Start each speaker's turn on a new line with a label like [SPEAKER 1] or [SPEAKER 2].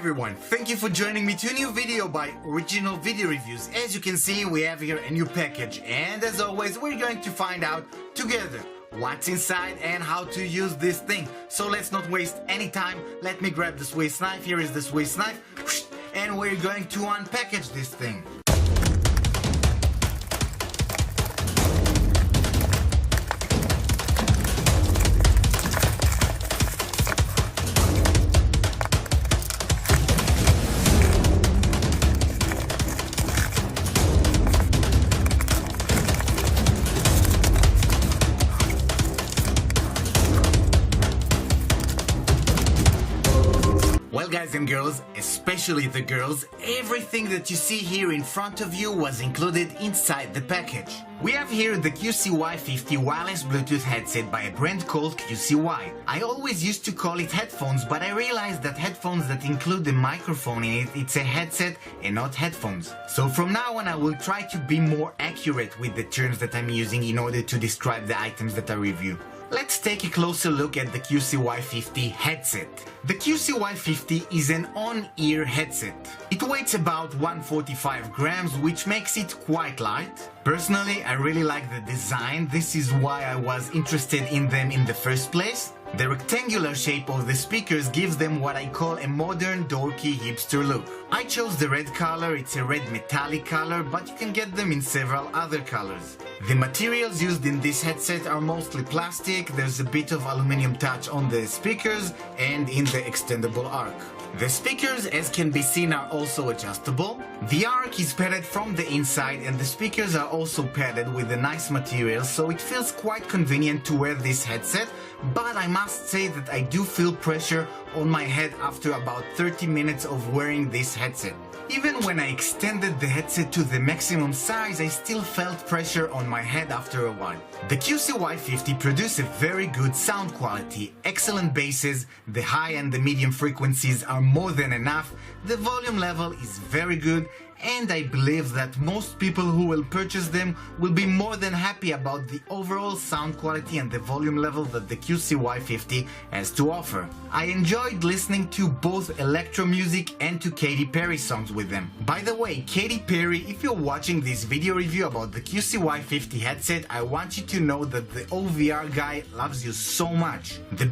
[SPEAKER 1] everyone, thank you for joining me to a new video by Original Video Reviews. As you can see, we have here a new package, and as always we're going to find out together what's inside and how to use this thing. So let's not waste any time, let me grab the Swiss knife. Here is the Swiss knife, and we're going to unpackage this thing. Well, guys and girls, especially the girls, everything that you see here in front of you was included inside the package. We have here the QCY50 wireless Bluetooth headset by a brand called QCY. I always used to call it headphones, but I realized that headphones that include the microphone in it, it's a headset and not headphones. So from now on I will try to be more accurate with the terms that I'm using in order to describe the items that I review. Let's take a closer look at the QCY50 headset. The QCY50 is an on-ear headset. It weighs about 145 grams, which makes it quite light. Personally, I really like the design. This is why I was interested in them in the first place. The rectangular shape of the speakers gives them what I call a modern, dorky, hipster look. I chose the red color, it's a red metallic color, but you can get them in several other colors. The materials used in this headset are mostly plastic, there's a bit of aluminum touch on the speakers and in the extendable arc. The speakers, as can be seen, are also adjustable. The arc is padded from the inside and the speakers are also padded with a nice material, so it feels quite convenient to wear this headset, but I must say that I do feel pressure on my head after about 30 minutes of wearing this headset. Even when I extended the headset to the maximum size, I still felt pressure on my head after a while. The QCY50 produces a very good sound quality, excellent basses, the high and the medium frequencies are more than enough, the volume level is very good, and I believe that most people who will purchase them will be more than happy about the overall sound quality and the volume level that the QCY50 has to offer. I enjoyed listening to both electro music and to Katy Perry songs with them. By the way, Katy Perry, if you're watching this video review about the QCY50 headset, I want you to know that the OVR guy loves you so much. The